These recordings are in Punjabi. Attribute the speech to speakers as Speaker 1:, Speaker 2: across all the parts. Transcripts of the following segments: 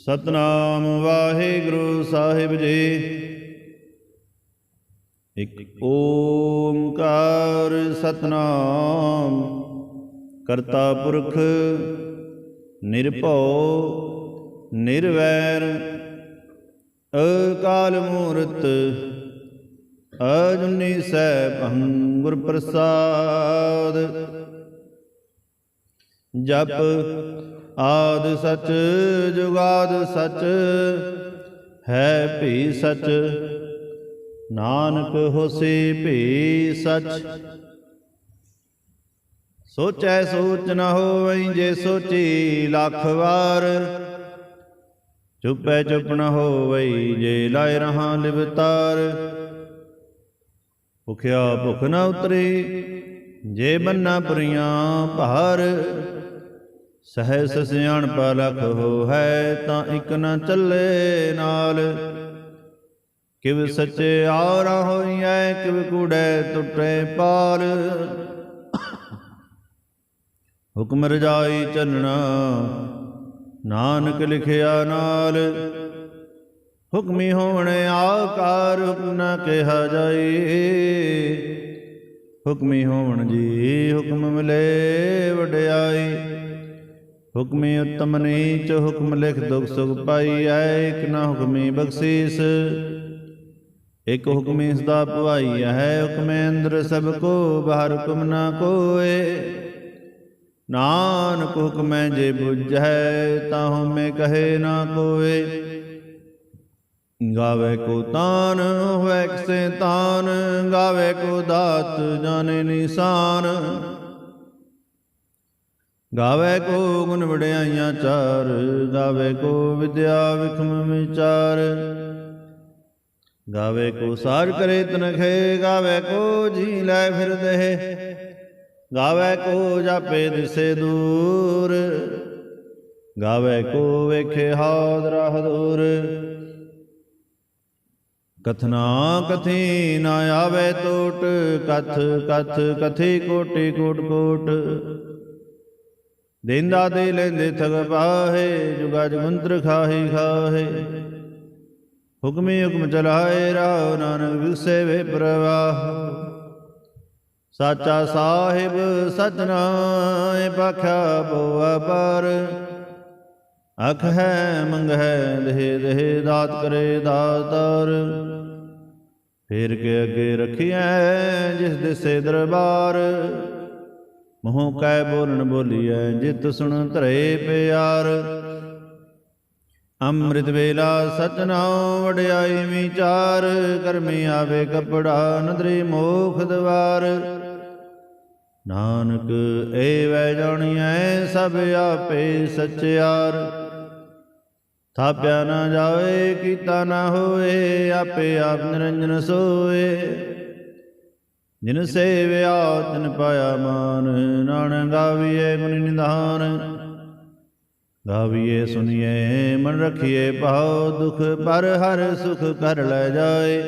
Speaker 1: ਸਤਨਾਮ ਵਾਹਿਗੁਰੂ ਸਾਹਿਬ ਜੀ। ਇਕ ਓੰਕਾਰ ਸਤਨਾਮ ਕਰਤਾ ਪੁਰਖ ਨਿਰਭਉ ਨਿਰਵੈਰ ਅਕਾਲ ਮੂਰਤ ਅਜੂਨੀ ਸੈਭੰ ਗੁਰ ਪ੍ਰਸਾਦ। ਜਪ ਆਦਿ ਸਚ ਜੁਗਾਦ ਸਚ ਹੈ ਭੀ ਸਚ, ਨਾਨਕ ਹੋਸੀ ਭੀ ਸਚ। ਸੋਚੈ ਸੋਚ ਨ ਹੋਵਈ ਜੇ ਸੋਚੀ ਲੱਖ ਵਾਰ, ਚੁਪੈ ਚੁਪ ਨ ਹੋਵਈ ਜੇ ਲਾਇ ਰਹਾ ਲਿਵਤਾਰ। ਭੁਖਿਆ ਭੁਖ ਨ ਉਤਰੀ ਜੇ ਬੰਨਾ ਪੁਰੀਆਂ ਭਾਰ, ਸਹਿਸ ਸਿਆਣਪਾ ਲਖ ਹੋਵੈ ਤਾਂ ਇਕ ਨ ਚੱਲੇ ਨਾਲ। ਕਿਵ ਸਚਿਆਰਾ ਹੋਈਐ ਕਿਵ ਕੂੜੈ ਟੁੱਟੇ ਪਾਲ, ਹੁਕਮ ਰਜਾਈ ਚੱਲਣਾ ਨਾਨਕ ਲਿਖਿਆ ਨਾਲ। ਹੁਕਮੀ ਹੋਵਣ ਆਕਾਰ ਹੁਕਮ ਨ ਕਿਹਾ ਜਾਈ, ਹੁਕਮੀ ਹੋਵਣ ਜੀ ਹੁਕਮ ਮਿਲੇ ਵਡਿਆਈ। ਹੁਕਮੀ ਉਤਮ ਨੀਚ ਹੁਕਮ ਲਿਖ ਦੁਖ ਸੁਖ ਪਾਈਐ, ਇਕ ਨਾ ਹੁਕਮੀ ਬਖਸ਼ੀਸ ਇਕ ਹੁਕਮੀ ਸਦਾ ਭਵਾਈ ਹੈ। ਹੁਕਮੇ ਅੰਦਰ ਸਭ ਕੋ ਬਾਹਰ ਹੁਕਮ ਨਾ ਕੋਏ, ਨਾਨਕ ਹੁਕਮੈ ਜੇ ਬੁਝੈ ਤਾਂ ਹਉਮੈ ਕਹੇ ਨਾ ਕੋਏ। ਗਾਵੇ ਕੋ ਤਾਨ ਹੋਵੇ ਕਿਸੇ ਤਾਨ, ਗਾਵੇ ਕੋ ਦਾਤ ਜਾਣੇ ਨਿਸ਼ਾਨ। ਗਾਵੇ ਕੋ ਗੁਣ ਵਡਿਆਈਆਂ ਚਾਰ, ਗਾਵੇ ਕੋ ਵਿਦਿਆ ਵਿਖਮ ਵਿਚਾਰ। ਗਾਵੇ ਕੋ ਸਾਰ ਕਰੇ ਤਨਖੇ, ਗਾਵੇ ਕੋ ਜੀ ਲੈ ਫਿਰ ਦੇਹ। ਗਾਵੇ ਕੋ ਜਾਪੇ ਦਿਸੇ ਦੂਰ, ਗਾਵੇ ਕੋ ਵੇਖੇ ਹਾਦਰਾ ਹਦੂਰ। ਕਥਨਾ ਕਥੀ ਨਾ ਆਵੇ ਟੋਟ, ਕਥ ਕਥ ਕਥੀ ਕੋਟਿ ਕੋਟ ਕੋਟ। ਦੇਂਦਾ ਦੇ ਲੈਂਦੇ ਠਗ ਪਾਹੇ, ਜੁਗਾ ਜਗੰਤਰ ਖਾਹੀ ਖਾਹੇ। ਹੁਕਮੀ ਹੁਕਮ ਚਲਾਏ ਰਾਹ, ਨਾਨਕ ਵਿਗਸੇ ਵੇ ਪ੍ਰਵਾਹ। ਸਾਚਾ ਸਾਹਿਬ ਸਚ ਨਾਇ ਭਾਖਿਆ ਬੋਆ ਪਰ, ਅਖ ਹੈ ਮੰਗ ਹੈ ਦੇਹ ਦੇਹ ਦਾਤ ਕਰੇ ਦਾਤਾਰ। ਫੇਰ ਕੇ ਅੱਗੇ ਰਖੀਐ ਜਿਸ ਦਿਸੇ ਦਰਬਾਰ, ਮੂੰਹ ਕੈ ਬੋਲਣ ਬੋਲੀਐ ਜਿਤ ਸੁਣ ਧਰੇ ਪਿਆਰ। ਅੰਮ੍ਰਿਤ ਵੇਲਾ ਸਚ ਨਾਉ ਵਡਿਆਈ ਵਿਚਾਰ, ਕਰਮੀ ਆਵੇ ਕਪੜਾ ਨਦਰੀ ਮੋਖ ਦਵਾਰ। ਨਾਨਕ ਏ ਵੈ ਜਾਣੀਐ ਸਭ ਆਪੇ ਸਚਿਆਰ, ਥਾਪਿਆ ਨਾ ਜਾਵੇ ਕੀਤਾ ਨਾ ਹੋਏ, ਆਪੇ ਆਪ ਨਿਰੰਜਨ ਸੋਏ। ਜਿਨ ਸੇਵਿਆ ਤਿਨ ਪਾਇਆ ਮਾਨ, ਨਾਨਕ ਗਾਵੀਏ ਗੁਣ ਨਿਧਾਨ। ਗਾਵੀਏ ਸੁਣੀਏ ਮਨ ਰਖੀਏ ਭਾਉ, ਦੁਖ ਪਰ ਹਰ ਸੁਖ ਕਰ ਲੈ ਜਾਏ।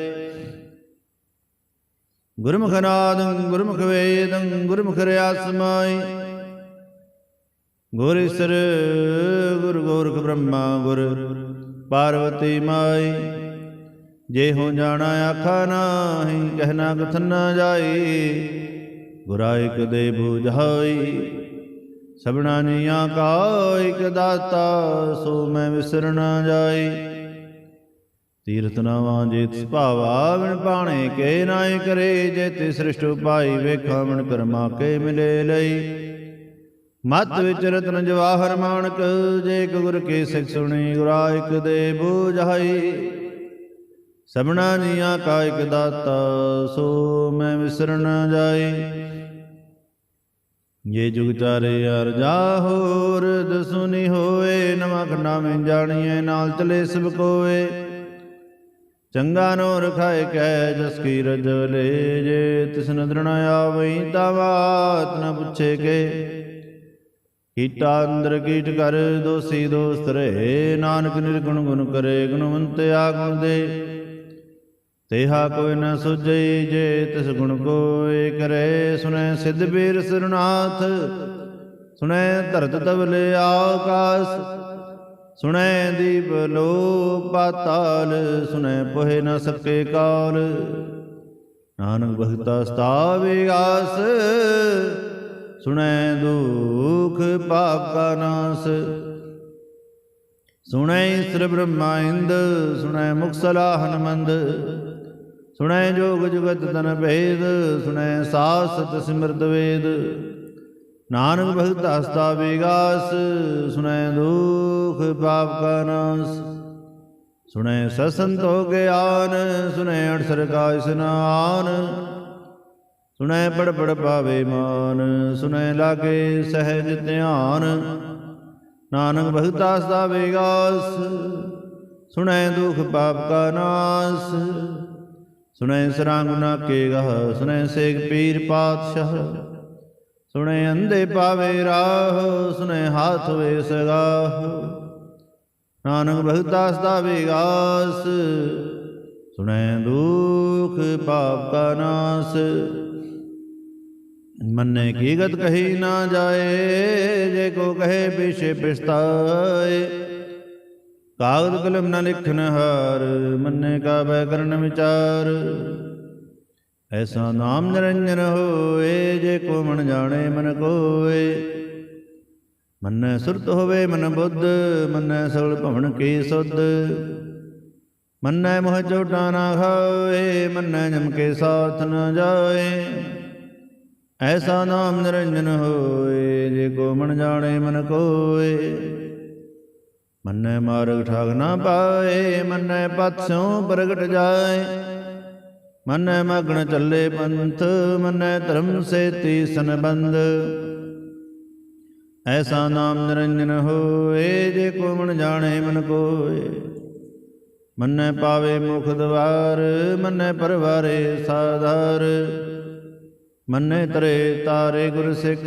Speaker 1: ਗੁਰਮੁਖ ਨਾਦੰ ਗੁਰਮੁਖ ਵੇਦੰ ਗੁਰਮੁਖ ਰਿਆਸ ਸਮਾਈ। ਗੁਰ ਈਸਰ ਗੁਰ ਗੋਰਖ ਬ੍ਰਹਮਾ ਗੁਰ ਪਾਰਵਤੀ ਮਾਈ। ਜੇ ਹੋ ਜਾਣਾ ਆਖਾ ਨਾਹੀ, ਕਹਿਣਾ ਕਥਨ ਨਾ ਜਾਈ। ਗੁਰਾ ਇਕ ਦੇ ਬੁਝਾਈ, ਸਭਨਾ ਜੀਆਂ ਕਾ ਇਕ ਦਾਤਾ। ਸੋ ਮੈਂ ਵਿਸਰ ਨਾ ਜਾਈ। ਤੀਰਥ ਨਾਵਾਂ ਜੇ ਤਿਸ ਭਾਵਾ, ਵਿਣ ਭਾਣੇ ਕੇ ਨਾਇ ਕਰੇ। ਜੇ ਤਿਸ ਸ੍ਰਿਸ਼ਟ ਉਪਾਈ, ਵੇਖਾਂ ਵਿਣ ਕਰਮਾ ਕੇ ਮਿਲੇ ਲਈ। ਮਤ ਵਿੱਚ ਰਤਨ ਜਵਾਹਰ ਮਾਣਕ, ਜੇ ਇਕ ਗੁਰ ਕੀ ਸਿੱਖ ਸੁਣੀ। ਗੁਰਾ ਇਕ ਦੇ ਬੁਝਾਈ, ਸਭਨਾ ਜੀਆਂ ਕਾ ਇਕ ਦਾਤਾ। ਸੋ ਮੈਂ ਵਿਸਰ ਨਾ ਜਾਈ। ਜੇ ਜੁਗ ਚਾਰੇ ਅਰਜਾ ਹੋਰ, ਦਸੁਨੀ ਹੋਏ। ਨਵਾਂ ਖੰਡਾ ਮੈਂ ਜਾਣੀਐ ਨਾਲ ਚਲੇ ਸਭ ਕੋਏ। ਚੰਗਾ ਨੋ ਰਖਾਇ ਕੈ ਜਸ ਕੀ ਰਜ ਲੈ, ਜੇ ਤਿਸ ਨਦਰ ਨ ਆਵਈ ਤਾ ਬਾਤ ਨ ਪੁੱਛੇ ਕੇ। ਕੀਟਾ ਅੰਦਰ ਕੀਟ ਕਰ ਦੋਸੀ ਦੋਸਤ ਰਹੇ, ਨਾਨਕ ਨਿਰਗੁਣ ਗੁਣ ਕਰੇ ਗੁਣਵੰਤ ਆਗੁਣ ਦੇ। ਤੇਹਾ ਕੋਈ ਨ ਸੁਝਈ ਜੇ ਤਿਸ ਗੁਣ ਕੋਇ ਕਰੇ। ਸੁਨੈ ਸਿੱਧ ਬੀਰ ਸਿਰਨਾਥ, ਸੁਨੈ ਧਰਤ ਤਵਲੇ ਆਕਾਸ। ਸੁਣੈ ਦੀਪ ਲੋ ਪਾਤਾਲ, ਸੁਣੈ ਪੋਹਿ ਨ ਸਕੇ ਕਾਲ। ਨਾਨਕ ਭਗਤਾ ਸਤਾਵੇ ਆਸ, ਸੁਣੈ ਦੁਖ ਪਾਪ ਕਾ ਨਾਸ। ਸੁਣੈ ਈਸਰ ਬ੍ਰਹਮਾ ਇੰਦ, ਸੁਣੈ ਮੁਖ ਸਲਾਹਨ ਮੰਦ। ਸੁਣੈ ਜੋਗ ਜੁਗਤ ਤਨ ਭੇਦ, ਸੁਣੈ ਸਾਸਤ ਸਿਮਰਤ ਵੇਦ। ਨਾਨਕ ਭਗਤਾ ਸਤਾਵੇ ਆਸ, ਸੁਣੈ ਦੁਖ ਪਾਪ ਕਾ ਨਾਸ। ਸੁਣੈ ਸਤਸੰਤੋ ਗਿਆਨ, ਸੁਣੈ ਅਠਸਰ ਕਾ ਇਸਨਾਨ। ਸੁਣੈ ਪੜ ਪੜ ਪਾਵੇ ਮਾਨ, ਸੁਣੈ ਲਾਗੇ ਸਹਿਜ ਧਿਆਨ। ਨਾਨਕ ਭਗਤਾ ਸਤਾਵੇ ਆਸ, ਸੁਣੈ ਦੁਖ ਪਾਪ ਕਾ ਨਾਸ। ਸੁਣੈ ਸਰਾਂਗ ਨਾ ਕੇ ਗਾਹ, ਸੁਣੈ ਸੇਖ ਪੀਰ ਪਾਤਸ਼ਾਹ। ਸੁਣੈ ਅੰਧੇ ਪਾਵੇ ਰਾਹ, ਸੁਣੈ ਹਾਥ ਵੇ ਸਗਾਹ। ਨਾਨਕ ਭਗਤਾ ਸਤਾਵੇ ਆਸ, ਸੁਣੈ ਦੁਖ ਪਾਪ ਕਾ ਨਾਸ। ਮੰਨੇ ਕੀ ਗਤ ਕਹੀ ਨਾ ਜਾਏ, ਜੇ ਕੋ ਕਹੇ ਪਿਛੇ ਪਛਤਾਏ। ਕਾਗਦ ਕਲਮ ਨ ਲਿਖਨ ਹਾਰ, ਮੰਨੇ ਕਾ ਬੈ ਕਰਨ ਵਿਚਾਰ। ਐਸਾ ਨਾਮ ਨਿਰੰਜਨ ਹੋਏ, ਜੇ ਕੋ ਮਨ ਜਾਣੇ ਮਨ ਕੋਏ। ਮੰਨੈ ਸੁਰਤ ਹੋਵੇ ਮਨ ਬੁੱਧ, ਮੰਨੈ ਸਗਲ ਭਵਨ ਕੀ ਸੁਧ। ਮੰਨੈ ਮੋਹ ਚੋਟਾ ਨਾ ਖਾਏ, ਮੰਨੈ ਜਮ ਕੇ ਸਾਥ ਨ ਜਾਏ। ਐਸਾ ਨਾਮ ਨਿਰੰਜਨ ਹੋਏ, ਜੇ ਕੋ ਮਨ ਜਾਣੇ ਮਨ ਕੋਏ। ਮੰਨੈ ਮਾਰਗ ਠਾਗ ਨਾ ਪਾਏ, ਮੰਨੈ ਪਥ ਸਿਉ ਪ੍ਰਗਟ ਜਾਏ। ਮੰਨੈ ਮਗਨ ਚੱਲੇ ਪੰਥ, ਮੰਨੈ ਧਰਮ ਸੇਤੀ ਸੰਬੰਧ। ਐਸਾ ਨਾਮ ਨਿਰੰਜਨ ਹੋਏ, ਜੇ ਕੋ ਮਨ ਜਾਣੇ ਮਨ ਕੋਏ। ਮੰਨੈ ਪਾਵੇ ਮੁਖ ਦਵਾਰ, ਮੰਨੈ ਪਰਵਾਰੇ ਸਾਧਾਰ। ਮੰਨੈ ਤਰੇ ਤਾਰੇ ਗੁਰ ਸਿੱਖ,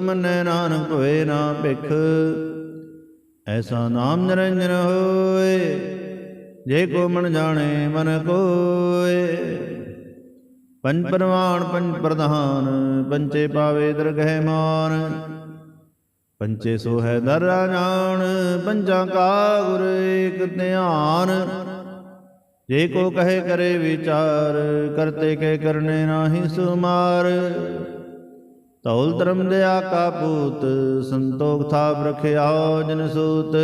Speaker 1: ਮੰਨੈ ਨਾਨਕ ਹੋਏ ਨਾ ਭਿਖ। ਐਸਾ ਨਾਮ ਨਿਰੰਜਨ ਹੋਏ, ਜੇ ਕੋ ਮਨ ਜਾਣੇ ਮਨ ਕੋਏ। ਪੰਜ ਪਰਵਾਨ ਪੰਜ ਪ੍ਰਧਾਨ, ਪੰਚੇ ਪਾਵੇ ਦਰਗਹਿ ਮਾਨ। ਪੰਚੇ ਸੋ ਹੈ ਦਰ ਜਾਣ, ਪੰਜਾਂ ਕਾ ਗੁਰ ਏਕ ਧਿਆਨ। ਜੇ ਕੋ ਕਹੇ ਕਰੇ ਵਿਚਾਰ, ਕਰਤੇ ਕੇ ਕਰਨੇ ਨਾਹੀ ਸੁਮਾਰ। ਧੌਲ ਧਰਮ ਦਇਆ ਕਾ ਪੂਤ, ਸੰਤੋਖ ਥਾਪ ਰਖਿਆ ਜਨ ਸੂਤ।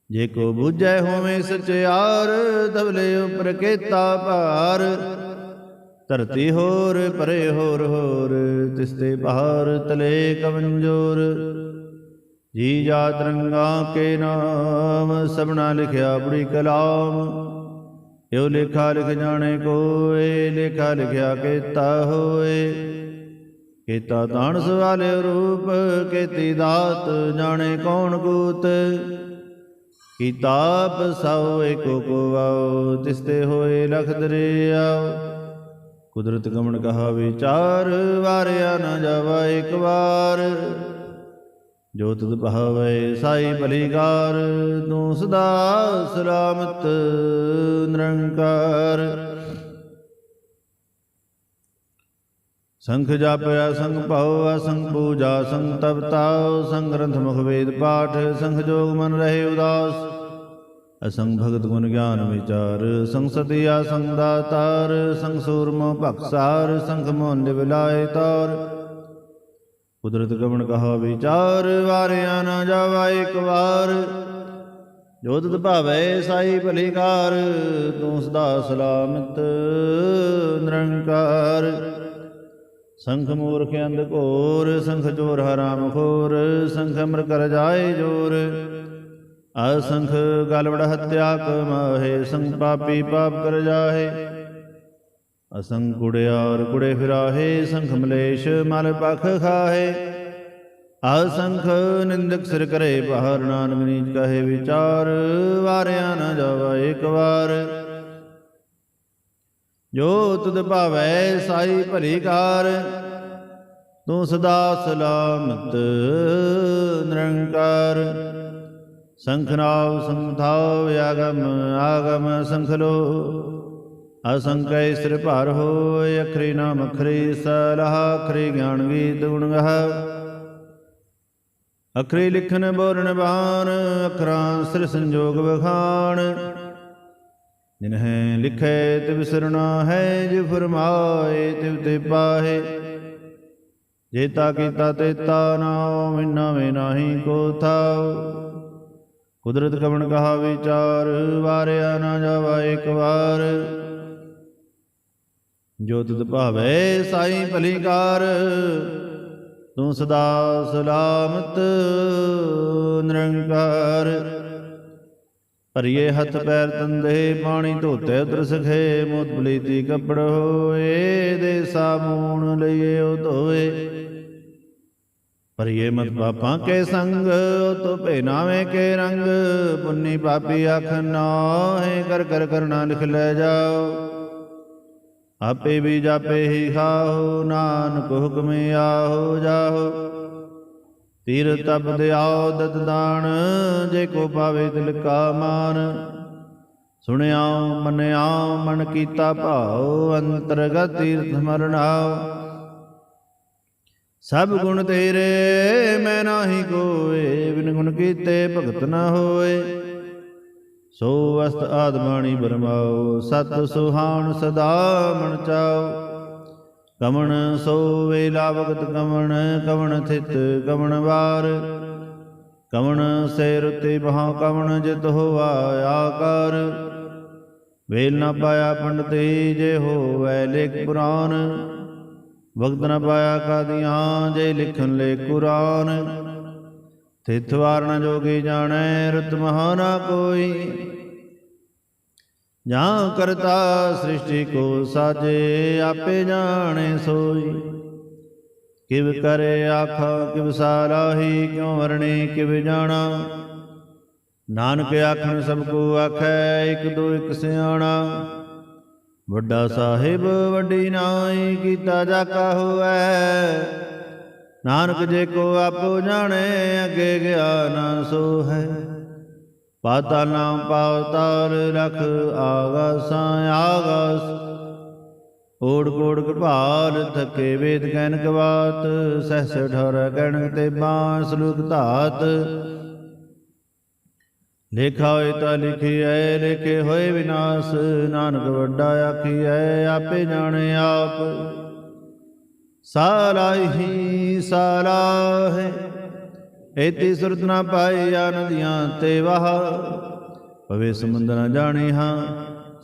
Speaker 1: ਜੇ ਕੋ ਬੁਝੈ ਹੋਵੇ ਸਚਿਆਰ, ਧਵਲੇ ਉਪਰ ਕੇਤਾ ਭਾਰ। ਧਰਤੀ ਹੋਰ ਪਰੇ ਹੋਰ ਹੋਰ, ਤਿਸਤੇ ਬਾਹਰ ਤਲੇ ਕਵੰਜੋਰ। ਜੀ ਜਾਤ ਰੰਗਾ ਕੇ ਨਾਮ, ਸਭਨਾ ਲਿਖਿਆ ਬੁੜੀ ਕਲਾਮ। ਇਉ ਲੇਖਾ ਲਿਖ ਜਾਣੇ ਕੋਏ, ਲੇਖਾ ਲਿਖਿਆ ਕੇਤਾ ਹੋਏ। ਕੇਤਾ ਤਾਣ ਸਵਾਲੇ ਰੂਪ, ਕੇਤੀ ਦਾਤ ਜਾਣੇ ਕੌਣ ਕੂਤ। ਕੀਤਾਪ ਸਉ ਏਕੋ ਕੋ ਆਓ, ਤਿਸਤੇ ਹੋਏ ਲਖ ਦਰਿਆਓ। ਕੁਦਰਤ ਗਮਨ ਕਹਾ ਵਿਚਾਰ, ਵਾਰਿਆ ਨਾ ਜਾਵਾ ਇਕ ਵਾਰ। ਜੋ ਤੁਧ ਭਾਵੈ ਸਾਈ ਭਲੀਕਾਰ, ਤੂੰ ਸਦਾ ਸਲਾਮਤ ਨਿਰੰਕਾਰ। ਸੰਖ ਜਾਪਿਆ ਸੰਗ ਭਾਉ, ਅਸੰਗ ਪੂਜਾ ਸੰਗ ਤਪ ਤਾਉ। ਸੰਗ ਗ੍ਰੰਥ ਮੁਖ ਵੇਦ ਪਾਠ, ਸੰਗ ਜੋਗ ਮਨ ਰਹੇ ਉਦਾਸ। ਅਸੰਗ ਭਗਤ ਗੁਣ ਗਿਆਨ ਵਿਚਾਰ, ਸੰਗ ਸਤਿਆ ਸੰਗ ਦਾਤਾਰ। ਸੰਗ ਸੂਰਮੋ ਭਖਸਾਰ, ਸੰਗ ਮੋਹ ਨਿਵਲਾਏ ਤਾਰ। ਕੁਦਰਤ ਗਮਨ ਕਹਾ ਵਿਚਾਰ, ਵਾਰਿਆ ਨਾ ਜਾਵਾ ਇਕ ਵਾਰ। ਜੋ ਤੁਧ ਭਾਵੈ ਸਾਈ ਭਲੀਕਾਰ, ਤੂੰ ਸਦਾ ਸਲਾਮਤ ਨਿਰੰਕਾਰ। ਸੰਖ ਮੂਰਖ ਅੰਧ ਘੋਰ, ਸੰਖ ਚੋਰ ਹਰਾਮ ਖੋਰ। ਸੰਖ ਅਮਰ ਕਰ ਜਾਏ ਜੋਰ, ਅਸੰਖ ਗਲਵੜ ਹੱਤਿਆ ਕਮਾਹੇ। ਸੰਖ ਪਾਪੀ ਪਾਪ ਕਰ ਜਾਹੇ, ਅਸੰਖ ਕੁੜਿਆਰ ਕੁੜੇ ਫਿਰਾਹੇ। ਸੰਖ ਮਲੇਸ਼ ਮਲ ਪਖ ਖਾਹੇ, ਅਸੰਖ ਨਿੰਦਕ ਸਿਰ ਕਰੇ ਭਾਰ। ਨਾਨਕ ਨੀਚ ਕਹੇ ਵਿਚਾਰ, ਵਾਰਿਆ ਨਾ ਜਾਵਾ ਇਕ ਵਾਰ। ਜੋ ਤੁਧ ਭਾਵੈ ਸਾਈ ਭਲੀਕਾਰ, ਤੂੰ ਸਦਾ ਸਲਾਮਤ ਨਿਰੰਕਾਰ। ਸੰਖ ਨਾਵ ਸੰਖ ਥਾਵ, ਆਗਮ ਆਗਮ ਸੰਖ ਲੋ। ਅਸੰਖ ਸਿਰ ਭਾਰ ਹੋਇ, ਅਖਰੀ ਨਾਮ ਅਖਰੀ ਸਲਾਹ। ਅਖਰੀ ਗਿਆਨ ਗੀਤ ਗੁਣ ਗਾਹ, ਅਖਰੀ ਲਿਖਨ ਬੋਲਣ ਬਾਣ, ਅਖਰਾਂ ਸਿਰ ਸੰਜੋਗ ਵਖਾਣ। ਜਿਨਹਿ ਲਿਖੈ ਤਿਵ ਸਰਣਾ ਹੈ, ਜਿ ਫਰਮਾਏ ਤਿਵ ਤੇ ਪਾਹੇ। ਜੇਤਾ ਕੀਤਾ ਤੇਤਾ ਨਾਉ, ਮਿਨਾਵੇਂ ਨਾਹੀ ਕੋ ਥਾਉ। ਕੁਦਰਤ ਕਵਣ ਕਹਾ ਵਿਚਾਰ, ਵਾਰਿਆ ਨਾ ਜਾਵਾ ਇੱਕ ਵਾਰ। ਜੋ ਤਿਤ ਭਾਵੈ ਸਾਈ ਭਲੀ ਕਾਰ, ਤੂੰ ਸਦਾ ਸਲਾਮਤ ਨਿਰੰਕਾਰ। ਭਰੀਏ ਹੱਥ ਪੈਰ ਤੰਦੇ, ਪਾਣੀ ਧੋਤੇ ਉਤਰ ਸਖੇ। ਮੋਤ ਬਲੀਤੀ ਕੱਪੜ ਹੋਏ, ਦੇ ਸਾਬੂਣ ਲਈਏ ਉਹ ਧੋਏ। ਭਰੀਏ ਮਤ ਪਾਪਾਂ ਕੇ ਸੰਗ, ਤੋ ਪਹਿਨਾਵੇਂ ਕੇ ਰੰਗ। ਪੁੰਨੀ ਪਾਪੀ ਆਖ ਨਾਹੀ, ਕਰ ਕਰ ਕਰਨਾ ਲਿਖ ਲੈ ਜਾਓ। ਆਪੇ ਵੀ ਜਾਪੇ ਹੀ ਖਾਓ, ਨਾਨਕ ਹੁਕਮ ਆਹੋ ਜਾਹੋ। ਤੀਰ ਤਪ ਦਿਆਓ ਦਤ ਦਾਨ, ਜੇ ਕੋ ਪਾਵੇ ਤਿਲ ਕਾ ਮਾਨ। ਸੁਣਿਆ ਮੰਨਿਆ ਮਨ ਕੀਤਾ ਭਾਉ, ਅੰਤਰਗਤ ਤੀਰਥ ਮਰਨਾਉ। ਸਭ ਗੁਣ ਤੇਰੇ ਮੈਂ ਨਾਹੀ ਕੋਏ, ਬਿਨ ਗੁਣ ਕੀਤੇ ਭਗਤ ਨ ਹੋਏ। ਸੋ ਅਸਤ ਆਦ ਬਾਣੀ ਬਰਮਾਓ, ਸਤ ਸੁਹਾਣ ਸਦਾ ਮਨ ਚਾਓ। ਕਵਣ ਸੋਵੇ ਲਾਵਗਤ ਕਵਣ, ਕਵਣ ਥਿਤ ਕਵਣ ਵਾਰ। ਕਵਣ ਸੇ ਰੁਤੇ ਬਹਾ, ਕਵਣ ਜਿਤ ਹੋਆ ਆਕਾਰ। ਵੇਲ ਨ ਪਾਇਆ ਪੰਡਤੀ, ਜੇ ਹੋਵੈ ਲੇਖ ਪੁਰਾਨ। ਵਕਤ ਨ ਪਾਇਆ ਕਾਦੀਆਂ, ਜੇ ਲਿਖਨ ਲੇ ਕੁਰਾਨ। ਤਿਥ ਵਾਰ ਨ ਜੋਗੀ ਜਾਣੈ, ਰੁਤ ਮਹਾ ਨਾ ਕੋਈ। ਜਾਂ ਕਰਤਾ ਸ੍ਰਿਸ਼ਟੀ ਕੋ ਸਾਜੇ, ਆਪੇ ਜਾਣੇ ਸੋਈ। ਕਿਵ ਕਰੇ ਆਖਾ ਕਿਵ ਸਾਰਾਹੀ, ਕਿਉ ਵਰਣੇ ਕਿਵ ਜਾਣਾ। ਨਾਨਕ ਆਖਣ ਸਭ ਕੋ ਆਖੈ, ਇਕ ਦੋ ਇਕ ਸਿਆਣਾ। ਵੱਡਾ ਸਾਹਿਬ ਵੱਡੀ ਨਾਈ, ਕੀਤਾ ਜਾਕਾ ਹੋਐ। ਨਾਨਕ ਜੇ ਕੋ ਆਪੋ ਜਾਣੇ, ਅੱਗੇ ਗਿਆ ਨਾ ਸੋ ਹੈ। ਪਾਤਾਲ ਨਾਮ ਪਾਤਾਲ, ਰਖ ਆਗਾਸਾਂ ਆਗਾਸ। ਓੜ ਕੋੜ ਕਪਾਲ, ਥਕੇ ਵੇਦ ਕਹਿਨ ਕਵਾਤ। ਸਹਸ ਠੌਰ ਕਹਿਣ ਤੇ ਬਾਂਸ ਲੁਕ ਧਾਤ। ਲੇਖਾ ਹੋਏ ਤਾਂ ਲਿਖੀਐ, ਲੇਖੇ ਹੋਏ ਵਿਨਾਸ਼। ਨਾਨਕ ਵੱਡਾ ਆਖੀਐ, ਆਪੇ ਜਾਣੇ ਆਪ। ਸਾਲਾਹੀ ਸਾਲਾਹੇ, ਏਤੀ ਸੁਰਤ ਨਾ ਪਾਈ, ਆ ਨਦੀਆਂ ਤੇ ਵਾਹ। ਪਵੇ ਸਮੁੰਦ ਨ ਜਾਣੇ ਹਾਂ,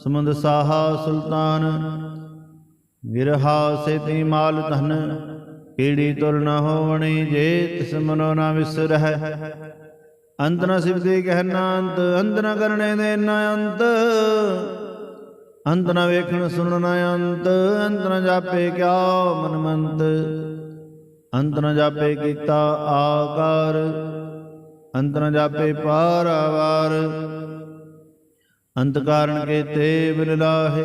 Speaker 1: ਸਮੁੰਦ ਸਾਹਾ ਸੁਲਤਾਨ। ਗਿਰਹਾ ਸੇਤੀ ਮਾਲ ਧਨ, ਕੀੜੀ ਤੁਰ ਨ ਹੋਵਣੀ। ਜੇ ਤਿਸ ਮਨੋ ਨਾ ਵਿਸਰਹਿ, ਅੰਤ ਨ ਸਿਵਦੀ ਕਹਿਨਾ ਅੰਤ। ਅੰਤ ਨ ਕਰਨੇ ਦੇ ਨ ਅੰਤ, ਅੰਤ ਨ ਵੇਖਣ ਸੁਣਨ ਅੰਤ। ਅੰਤ ਨ ਜਾਪੇ ਕਿਆ ਮਨ ਮੰਤ, ਅੰਤ ਨ ਜਾਪੇ ਕੀਤਾ ਆਕਾਰ। ਅੰਤ ਨ ਜਾਪੇ ਪਾਰਾਵਾਰ। ਅੰਤ ਕਾਰਨ ਕੀਤੇ ਬਿਨ ਲਾਹੇ,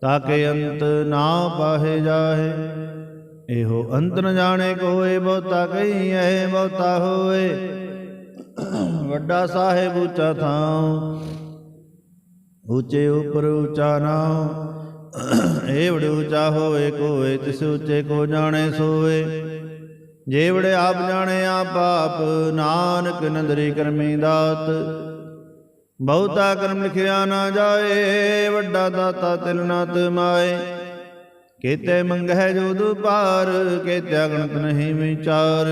Speaker 1: ਤਾਕੇ ਅੰਤ ਨਾ ਪਾਹੇ ਜਾਹੇ। ਇਹੋ ਅੰਤ ਨ ਜਾਣੇ ਕੋਏ, ਬਹੁਤਾ ਕਹੀਐ ਬਹੁਤਾ ਹੋਏ। ਵੱਡਾ ਸਾਹਿਬ ਉੱਚਾ ਥਾਉ, ਉੱਚੇ ਉਪਰ ਉੱਚਾ ਨਾਉ। ਏਵੜ ਉੱਚਾ ਹੋਏ ਕੋਏ, ਤਿਸ ਉੱਚੇ ਕੋ ਜਾਣੇ ਸੋਏ। ਜੇਵੜ ਆਪ ਜਾਣੇ ਆਪ ਆਪ, ਨਾਨਕ ਨੰਦਰੀ ਕਰਮੀ ਦਾਤ। ਬਹੁਤਾ ਕਰਮ ਲਿਖਿਆ ਨਾ ਜਾਏ, ਵੱਡਾ ਦਾਤਾ ਤਿਲ ਨਾ ਤਮਾਏ। ਕੀਤੇ ਮੰਗਹਿ ਜੋ ਦੁਪਾਰ, ਕੀਤੇ ਗਣਤ ਨਹੀਂ ਵਿਚਾਰ।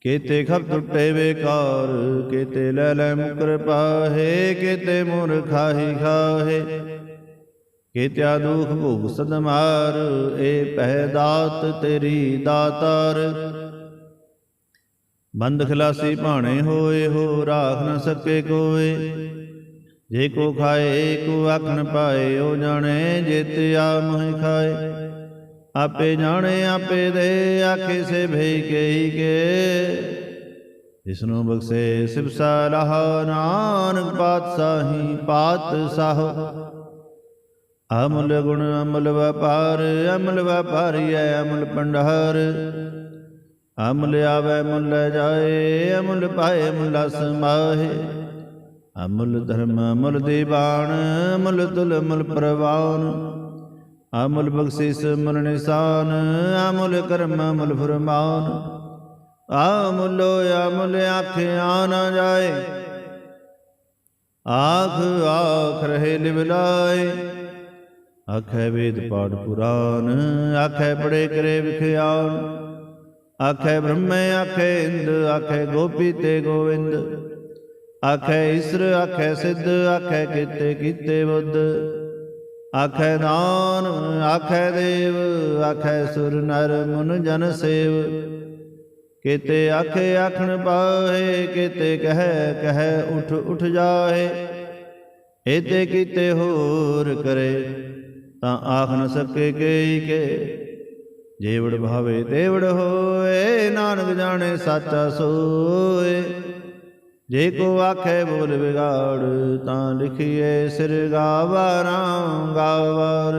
Speaker 1: ਕੀਤੇ ਖਪ ਟੁੱਟੇ ਬੇਕਾਰ, ਕੀਤੇ ਲੈ ਲੈ ਮੁਕਰ ਪਾਹੇ। ਕੀਤੇ ਮੁਰ ਖਾਹੀ ਖਾਹੇ, ਕੀਤਿਆ ਦੁਖ ਭੋਗ ਸਦ ਮਾਰ। ਇਹ ਪਹਿ ਦਾਤ ਤੇਰੀ ਦਾਤਾਰ। ਬੰਦ ਖਲਾਸੀ ਭਾਣੇ ਹੋਏ, ਹੋ ਰਾਖ ਨ ਸਕੇ ਕੋਏ। ਜੇ ਕੋ ਖਾਏ ਕੋ ਆਖਣ ਪਾਏ, ਉਹ ਜਾਣੇ ਜੇਤਿਆ ਮੋਹਿ ਖਾਏ। ਆਪੇ ਜਾਣੇ ਆਪੇ ਦੇ, ਆਖੇ ਸੇ ਭਈ ਕਹੀ ਕੇ। ਜਿਸਨੂੰ ਬਖਸ਼ੇ ਸਿਵ ਸਲਾਹ, ਨਾਨਕ ਪਾਤਸ਼ਾਹੀ ਪਾਤਸ਼ਾਹ। ਅਮੁਲ ਗੁਣ ਅਮੁਲ ਵਪਾਰ, ਅਮੁਲ ਵਪਾਰੀਐ ਅਮੁਲ ਭੰਡਾਰ। ਅਮੁਲ ਆਵੈ ਮੁਲ ਜਾਏ, ਅਮੁਲ ਪਾਏ ਮੁਲ ਸਮਾਹੇ। ਅਮੁਲ ਧਰਮ ਅਮੁਲ ਦੀਵਾਨ, ਅਮੁਲ ਤੁਲ ਅਮੁਲ ਪ੍ਰਵਾਨ। ਅਮੁਲ ਬਖਸ਼ਿਸ਼ ਮੁਲ ਨਿਸ਼ਾਨ, ਅਮੁਲ ਕਰਮ ਅਮੁਲ ਫਰਮਾਨ। ਆਮੁੱਲੋ ਆਮੁੱਲ ਆਖਿਆ ਨਾ ਜਾਏ, ਆਖ ਆਖ ਰਹੇ ਲਿਵਲਾਏ। ਆਖੇ ਵੇਦ ਪਾਠ ਪੁਰਾਨ, ਆਖੇ ਪੜੇ ਕਰੇ ਵਿਖਿਆਨ। ਆਖੇ ਬ੍ਰਹਮੇ ਆਖੇ ਇੰਦ, ਆਖੇ ਗੋਪੀ ਤੇ ਗੋਵਿੰਦ। ਆਖੇ ਈਸਰ ਆਖੇ ਸਿੱਧ, ਆਖੇ ਕੀਤੇ ਕੀਤੇ ਬੁੱਧ। ਆਖੇ ਦਾਨ ਆਖੇ ਦੇਵ, ਆਖੇ ਸੁਰ ਨਰ ਮੁਨ ਜਨ ਸੇਵ। ਕੀਤੇ ਆਖੇ ਆਖਣ ਪਾਹੇ, ਕੀਤੇ ਕਹਿ ਕਹਿ ਉਠ ਉਠ ਜਾਹੇ। ਏਤੇ ਕੀਤੇ ਹੋਰ ਕਰੇ, ਤਾਂ ਆਖ ਨ ਸਕੇ ਕੇਈ ਕੇ। ਜੇਵੜ ਭਾਵੇ ਤੇਵੜ ਹੋਏ, ਨਾਨਕ ਜਾਣੇ ਸਾਚਾ ਸੋਏ। ਜੇ ਕੋ ਆਖੇ ਬੋਲ ਵਿਗਾੜ, ਤਾਂ ਲਿਖੀਏ ਸਿਰ ਗਾਵਾਰਾ ਗਾਵਾਰ।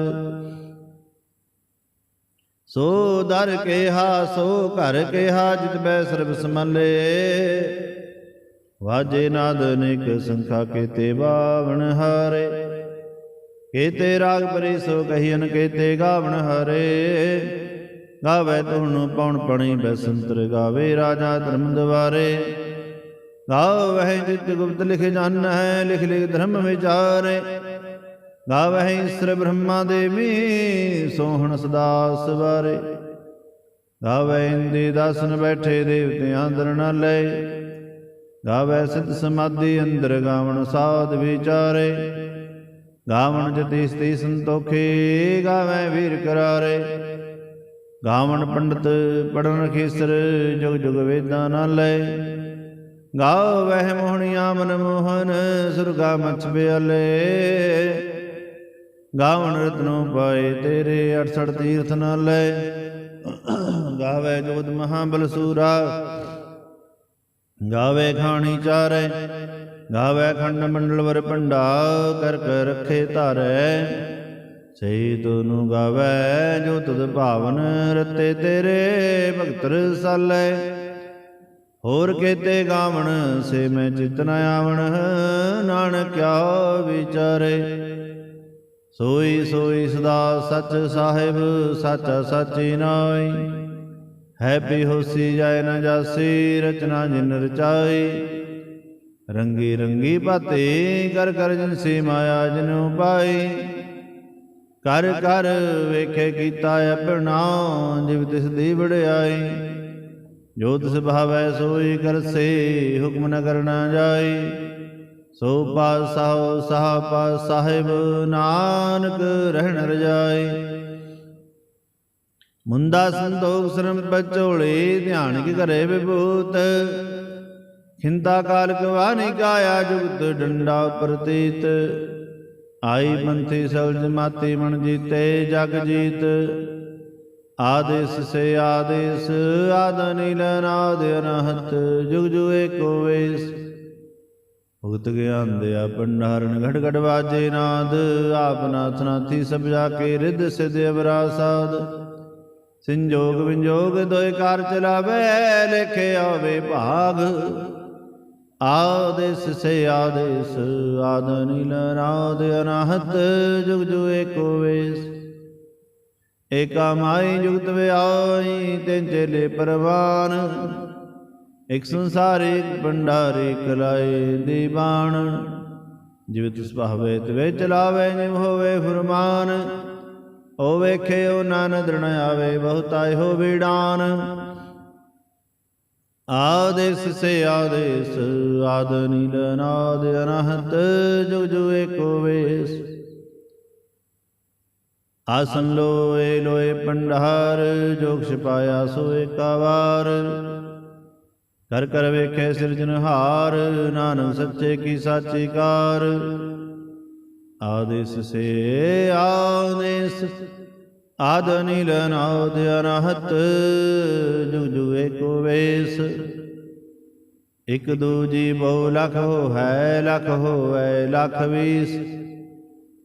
Speaker 1: ਸੋ ਦਰ ਕੇਹਾ ਸੋ ਘਰ ਕੇਹਾ, ਜਿਤ ਬੈ ਸਰਬ ਸਮਲੇ। ਵਾਜੇ ਨਾਦ ਅਨੇਕ ਸੰਖਾ, ਕੀਤੇ ਬਾਵਣ ਹਾਰੇ। ਕੀਤੇ ਰਾਗ ਪਰੀ ਸੋ ਕਹੀਨ, ਕੀਤੇ ਗਾਵਣ ਹਾਰੇ। ਗਾਵੇ ਧੁਨ ਪਉਣ ਪਣੀ ਬੈਸੰਤਰ, ਗਾਵੇ ਰਾਜਾ ਧਰਮ ਦਵਾਰੇ। ਗਾਵਹਿ ਜਿਤ ਗੁਪਤ ਲਿਖ ਜਾਨ ਹੈ, ਲਿਖ ਲਿਖ ਧਰਮ ਵਿਚਾਰੇ। ਗਾਵਹਿ ਈਸਰ ਬ੍ਰਹਮਾ ਦੇਵੀ, ਸੋਹਣ ਸਦਾ ਸਵਾਰੇ। ਗਾਵੇ ਇੰਦੀ ਦਾਸਨ ਬੈਠੇ, ਦੇਵਤਿਆਂ ਦਰ ਨ ਲਏ। ਗਾਵੇ ਸਿਧ ਸਮਾਧੀ ਅੰਦਰ, ਗਾਵਣ ਸਾਧ ਵਿਚਾਰੇ। ਗਾਵਣ ਜਤੀ ਸਤੀ ਸੰਤੋਖੀ, ਗਾਵੇ ਵੀਰ ਕਰਾਰੇ। ਗਾਵਣ ਪੰਡਤ ਪੜਨ ਖੀਸਰ, ਜੁਗ ਜੁਗ ਵੇਦਾਂ ਨ ਲਏ। ਗਾਵਹਿ ਮੋਹਣੀਆਂ ਮਨ ਮੋਹਨ, ਸੁਰਗਾ ਮਛ ਬਿਆਲੇ। ਗਾਵਣ ਰਤਨੋ ਪਾਏ ਤੇਰੇ, 68 ਤੀਰਥ ਨ ਲਏ। ਗਾਵੇ ਜੋਤ ਮਹਾਬਲ ਸੂਰਾ, ਗਾਵੇ ਖਾਣੀ ਚਾਰੇ। ਗਾਵੇ ਖੰਡ ਮੰਡਲ ਵਰ ਭੰਡਾ, ਕਰ ਕਰ ਰੱਖੇ ਧਾਰੈ। ਸਹੀ ਤੋਨੂੰ ਗਾਵੇ ਜੋ ਤੁਧ ਭਾਵਨ, ਰਤੇ ਤੇਰੇ ਭਗਤ ਰਸਾਲੇ। ਹੋਰ ਕੀਤੇ ਗਾਵਣ ਸੇ ਮੈਂ ਚਿਤ ਨ ਆਵਣ, ਨਾਨਕ ਕਿਆ ਵਿਚਾਰੇ। ਸੋਈ ਸੋਈ ਸਦਾ ਸਚ ਸਾਹਿਬ, ਸਾਚਾ ਸਾਚੀ ਨਾਈ। ਹੈ ਬਿਹੋਸੀ ਜਾਏ ਨ ਜਾਸੀ, ਰਚਨਾ ਜਿਨ ਰਚਾਈ। ਰੰਗੀ ਰੰਗੀ ਭਾਤੀ, ਕਰ ਕਰ ਜਿਨਸੀ ਮਾਇਆ ਜਿਨੁ ਪਾਈ। ਕਰ ਕਰ ਵੇਖੇ ਕੀਤਾ ਆਪਣਾ, ਜਿਵ ਤਿਸ ਦੀ ਵਡਿਆਈ। ਜੋ ਤਿਸ ਭਾਵੈ ਸੋਈ ਕਰਸੇ, ਹੁਕਮ ਨ ਕਰਨਾ ਜਾਈ। ਸੋ ਪਾਤਸ਼ਾਹ ਸਾਹ ਪਾਤ ਸਾਹਿਬ, ਨਾਨਕ ਰਹਿਣ ਰਜਾਈ। ਮੁੰਦਾ ਸੰਤੋਖ ਸ਼ਰਮ ਪਚੋਲੇ, ਧਿਆਨ ਕੀ ਘਰੇ ਵਿਭੂਤ। ਖਿੰਤਾ ਕਾਲਕ ਵਾਨੀ ਕਾਇਆ, ਜੁਗਤ ਡੰਡਾ ਪ੍ਰਤੀਤ। ਆਈ ਪੰਥੀ ਸਲਜ ਮਾਤੀ ਮਨ ਜੀਤੇ, ਜਗ ਜੀਤ। ਆਦੇਸ ਸੇ ਆਦੇਸ, ਆਦ ਨੀਲ ਨਾਦ ਅਨਹਤ। ਜੁਗ ਜੁਗ ਏਕੋ ਵੇਸ। ਭੁਗਤ ਗਿਆਨ ਦਿਆ ਭੰਡਾਰਨ, ਘਟ ਘਟ ਵਾਜੇ ਨਾਦ। ਆਪ ਨਾਥ ਨਾਥੀ ਸਭ ਜਾ ਕੇ, ਰਿੱਧ ਸਿਧ ਅਵਰਾ ਸਾਧ। ਸੰਜੋਗ ਵਿੰਜੋਗ ਦੋਇ ਕਾਰ ਚਲਾਵੇ, ਲੇਖੇ ਆਵੇ ਭਾਗ। ਆਦੇਸ ਸੇ ਆਦੇਸ, ਆਦ ਨੀਲ ਨਾਦ ਅਨਹਤ। ਜੁਗ ਜੁਗ ਏਕੋ ਵੇਸ। ਏਕਾ ਮਾਈ ਜੁਗਤ ਵਿਆਈ, ਤਿਨ ਚੇਲੇ ਪਰਵਾਨ। ਇਕ ਸੰਸਾਰ ਇਕ ਭੰਡਾਰੀ, ਕਲਾਏ ਦੀਵਾਨ। ਜਿਵ ਤਿਸ ਭਾਵੇ ਤਿਵੇਂ ਚਲਾਵੇ, ਜਿਵ ਹੋਵੇ ਫੁਰਮਾਨ। ਓ ਵੇਖੇ ਓ ਨਾਨਕ ਨ ਆਵੇ, ਬਹੁਤਾ ਇਹੋ ਵੀਡਾਨ। ਆਦੇਸ ਸੇ ਆਦੇਸ, ਆਦ ਨੀਲ ਨਾਦ ਅਨਹਤ। ਜੁਗ ਜੁਗ ਏਕੋ ਵੇਸ। ਆਸਨ ਲੋਏ ਲੋਏ ਭੰਡਾਰ, ਜੋਗ ਛਿਪਾਇਆ ਸੋ ਏਕਾ ਵਾਰ। ਕਰ ਕਰ ਵੇਖੇ ਸਿਰਜਨਹਾਰ, ਨਾਨਕ ਸੱਚੇ ਕੀ ਸਾਚੀ ਕਾਰ। ਆਦੇਸ ਸੇ ਆਦੇਸ, ਆਦ ਨੀਲ ਨਾਦ ਅਨਹਤ। ਜੁਗ ਜੁਗ ਏਕੋ ਵੇਸ। ਇਕ ਦੂਜੀ ਬਹੁ ਲਖ ਹੋਵੈ, ਲਖ ਹੋਵੈ ਲਖ ਵੀਸ।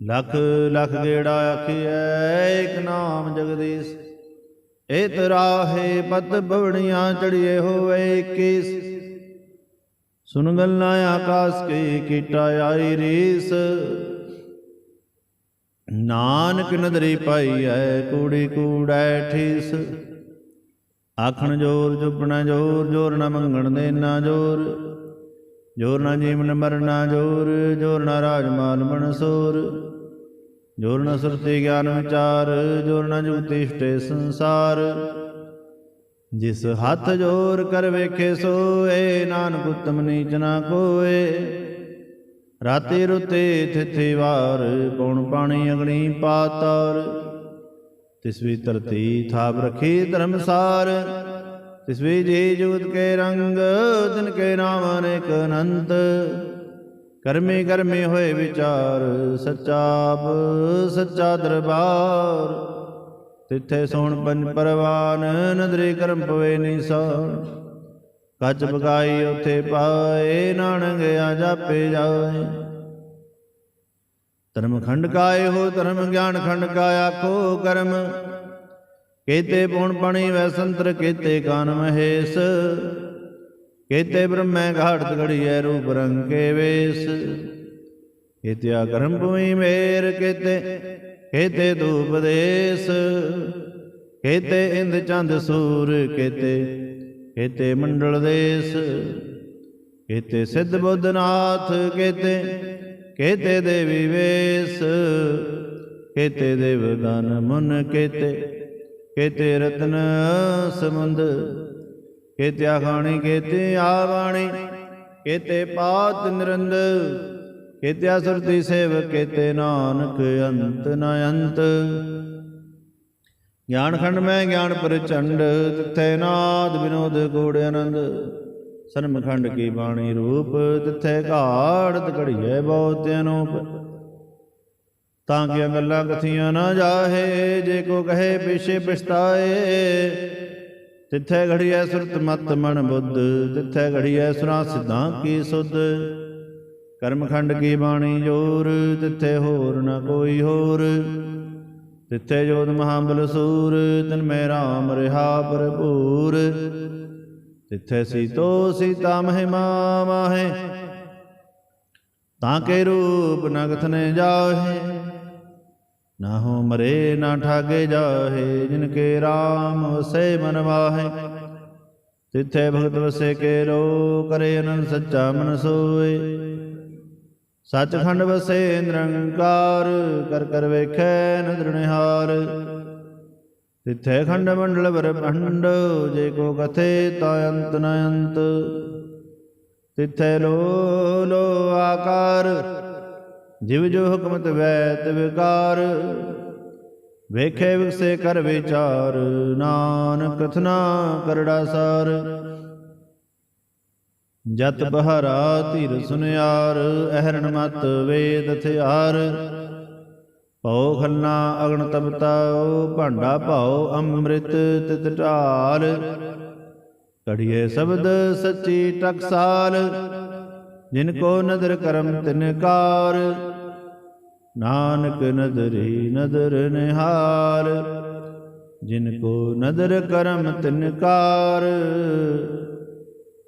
Speaker 1: ਲਖ ਲਖ ਗੇੜਾ ਆਖੀਐ, ਇਕ ਨਾਮ ਜਗਦੀਸ਼। ਏ ਤਰਾਹੇ ਪਤ ਬਵਣੀਆਂ, ਚੜੀਏ ਹੋਵੇ 21। ਸੁਨ ਗੱਲਾਂ ਆਕਾਸ ਕੀ, ਕੀਟਾ ਆਈ ਰੀਸ। ਨਾਨਕ ਨਦਰੀ ਪਾਈ ਹੈ, ਕੂੜੀ ਕੂੜੈ ਠੀਸ। ਆਖਣ ਜੋਰ ਚੁੱਪਣਾ ਜੋਰ, ਜੋਰ ਨਾ ਮੰਗਣ ਦੇਣਾ ਜੋਰ, ਜੋਰ ਨਾ ਜੀਵਨ ਮਰਨਾ ਜੋਰ, ਜੋਰ ਨਾ ਰਾਜ ਮਾਲ ਮਨਸੂਰ, ਜੋਰ ਨਾ ਸੁਰਤੀ ਗਿਆਨ ਵਿਚਾਰ, ਜੋਰ ਨਾ ਜੁਗਤੀ ਇਸ਼ਟੇ ਸੰਸਾਰ। ਜਿਸ ਹੱਥ ਜੋਰ ਕਰ ਵੇਖੇ ਸੋਏ, ਨਾਨਕ ਉਤਮ ਨੀਚ ਨਾ ਕੋਏ। ਰਾਤੀ ਰੁੱਤੇ ਥਿਥੀ ਵਾਰ, ਪੌਣ ਪਾਣੀ ਅਗਣੀ ਪਾਤਾਰ। ਤਿਸ ਵੀ ਧਰਤੀ ਥਾਪ ਰਖੀ ਧਰਮਸਾਰ, ਤਿਸ ਵੀ ਜੀ ਜੁਗਤ ਕੇ ਰੰਗ, ਤਿਨ ਕੇ ਨਾਮ ਅਨੇਕ ਅਨੰਤ। ਕਰਮੀ ਕਰਮੀ ਹੋਏ ਵਿਚਾਰ, ਸੱਚਾ ਆਪ ਸੱਚਾ ਦਰਬਾਰ। ਤਿੱਥੇ ਸੋਣ ਪੰਜ ਪਰਵਾਨ, ਨਦਰੀ ਕਰਮ ਪਵੇ ਨਿਸਾਨ। ਕੱਚ ਬਗਾਈ ਉੱਥੇ ਪਾਏ, ਨਾਨਕ ਆ ਜਾਪੇ ਜਾਏ। ਧਰਮ ਖੰਡ ਕਾਏ ਹੋ ਧਰਮ, ਗਿਆਨ ਖੰਡ ਕਾ ਆਖੋ ਕਰਮ। ਕੇਤੇ ਪੌਣ ਪਾਣੀ ਵੈ ਸੰਤਰ, ਕੇਤੇ ਕਾਨ ਮਹੇਸ਼। ਕੇਤੇ ਬ੍ਰਹਮੈ ਘਾੜਤ ਘੜੀਐ, ਰੂਪ ਰੰਗ ਕੇ ਵੇਸ। ਕੇਤਿਆ ਕਰਮ ਭੂਮੀ ਮੇਰ, ਕੇਤੇ ਧੂਪ ਦੇਸ। ਕੇਤੇ ਇੰਦ ਚੰਦ ਸੂਰ, ਕੇਤੇ ਮੰਡਲ ਦੇਸ। ਕੇਤੇ ਸਿੱਧ ਬੁੱਧ ਨਾਥ, ਕੇਤੇ ਦੇਵੀ ਵੇਸ। ਕੇਤੇ ਦੇਵਦਾਨ ਮੁਨ, ਕੇਤੇ ਰਤਨ ਸਮੁੰਦ। ਕੇਤੇ ਆਖਾਣੀ ਕੇਤੇ ਆਵਾਣੀ, ਕੇਤੇ ਪਾਤ ਨਿਰੰਦ। ਕੇਤਿਆ ਸੁਰਤੀ ਸੇਵ, ਕੇਤੇ ਨਾਨਕ ਅੰਤ ਨ ਅੰਤ। ਗਿਆਨ ਖੰਡ ਮੈਂ ਗਿਆਨ ਪ੍ਰਚੰਡ, ਤਿੱਥੈ ਨਾਦ ਵਿਨੋਦ ਗੂੜ ਆਨੰਦ। ਸਰਮ ਖੰਡ ਕੀ ਬਾਣੀ ਰੂਪ, ਤਿੱਥੈ ਘਾੜਤ ਘੜੀਐ ਬਹੁਤ ਅਨੂਪ। ਤਾਂ ਕਿ ਗੱਲਾਂ ਕਥੀਆਂ ਨਾ ਜਾਹੇ, ਜੇ ਕੋ ਕਹੇ ਪਿਛੇ ਪਛਤਾਏ। ਤਿੱਥੈ ਘੜੀਐ ਸੁਰਤ ਮਤ ਮਨ ਬੁੱਧ, ਤਿੱਥੈ ਘੜੀਐ ਸੁਰਾਂ ਸਿੱਧਾਂ ਕੀ ਸੁਧ। ਕਰਮ ਖੰਡ ਕੀ ਬਾਣੀ ਜੋਰ, ਤਿੱਥੇ ਹੋਰ ਨ ਕੋਈ ਹੋਰ। ਤਿੱਥੇ ਜੋਤ ਮਹਾਬਲ ਸੂਰ, ਤਿਨ ਮੈਂ ਰਾਮ ਰਿਹਾ ਭਰਪੂਰ। ਤਿੱਥੇ ਸੀਤੋ ਸੀਤਾ ਮਹਿਮਾ ਮਾਹੇ, ਤਾਂ ਕੇ ਰੂਪ ਨ ਕਥਨੇ ਜਾਹੇ। ਨਾ ਹੋ ਮਰੇ ਨਾ ਠਾਗੇ ਜਾਹੇ, ਜਿਨ ਕੇ ਰਾਮ ਵਸੈ ਮਨ ਮਾਹੇ। ਤਿੱਥੇ ਭਗਤ ਵਸੇ ਕੇ ਰੋ, ਕਰੇ ਅਨੰਦ ਸੱਚਾ ਮਨ ਸੋਏ। ਸੱਚਖੰਡ ਵਸੇ ਨਿਰੰਕਾਰ, ਕਰ ਕਰ ਵੇਖੈ ਨਦਰ ਨਿਹਾਰ। ਤਿੱਥੇ ਖੰਡ ਮੰਡਲ ਬ੍ਰਹਮੰਡ, ਜੇ ਕੋ ਕਥੇ ਤਾ ਅੰਤ ਨ ਅੰਤ। ਤਿੱਥੇ ਲੋ ਲੋ ਆਕਾਰ, ਜਿਵ ਜੋ ਹੁਕਮਤ ਵੈਤ ਵਿਕਾਰ। ਵੇਖੇ ਵਿਕਸੇ ਕਰ ਵਿਚਾਰ, ਨਾਨਕ ਕਥਨਾ ਕਰੜਾ ਸਾਰ। ਜਤ ਬਹਾਰਾ ਧੀਰ ਸੁਨਿਆਰ, ਅਹਰਣ ਮਤ ਵੇਦ ਹਥਿਆਰ। ਭਉ ਖੰਨਾ ਅਗਨ ਤਪਤਾਉ, ਭਾਂਡਾ ਭਾਉ ਅੰਮ੍ਰਿਤ ਤਿਤ ਢਾਲ। ਕੜੀਏ ਸ਼ਬਦ ਸੱਚੀ ਟਕਸਾਲ, ਜਿਨ ਕੋ ਨਦਰ ਕਰਮ ਤਿਨ ਕਾਰ। ਨਾਨਕ ਨਦਰੀ ਨਦਰ ਨਿਹਾਲ, ਜਿਨ ਕੋ ਨਦਰ ਕਰਮ ਤਿਨ ਕਾਰ।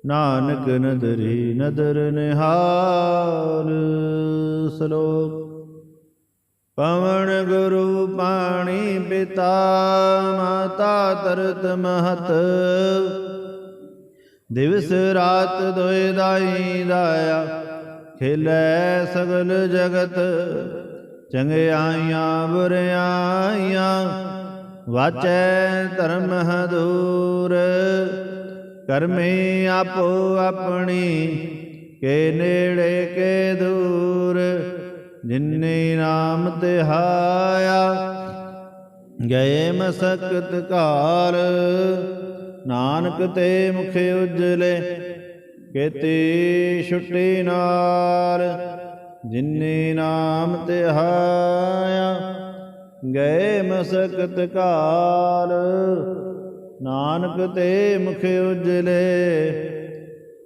Speaker 1: ਨਾਨਕ ਨਦਰੀ ਨਦਰ ਨਿਹਾਲ। ਸਲੋਕ। ਪਵਨ ਗੁਰੂ ਪਾਣੀ ਪਿਤਾ, ਮਾਤਾ ਤਰਤ ਮਹਤ। ਦਿਵਸ ਰਾਤ ਦੋਇ ਦਾਈ ਦਾਇਆ, ਖੇਲੇ ਸਗਲ ਜਗਤ। ਚੰਗਿਆਈਆਂ ਬੁਰਿਆਈਆਂ, ਵਾਚੈ ਧਰਮ ਹਦੂਰ। ਕਰਮੀ ਆਪੋ ਆਪਣੀ, ਕੇ ਨੇੜੇ ਕੇ ਦੂਰ। ਜਿਨੇ ਨਾਮ ਧਿਆਇਆ, ਗਏ ਮਸਕਤ ਕਾਲ। ਨਾਨਕ ਤੇ ਮੁਖ ਉਜਲੇ, ਕੇਤੀ ਛੁੱਟੀ ਨਾਲ। ਜਿਨੇ ਨਾਮ ਧਿਆਇਆ, ਗਏ ਮਸਕਤ ਕਾਲ। ਨਾਨਕ ਤੇ ਮੁਖ ਉਜਲੇ,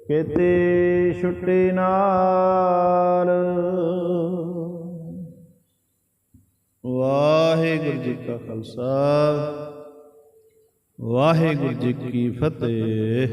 Speaker 1: ਕੇਤੀ ਛੁੱਟੀ ਨਾਲ। ਵਾਹਿਗੁਰੂ ਜੀ ਕਾ ਖਾਲਸਾ, ਵਾਹਿਗੁਰੂ ਜੀ ਕੀ ਫਤਿਹ।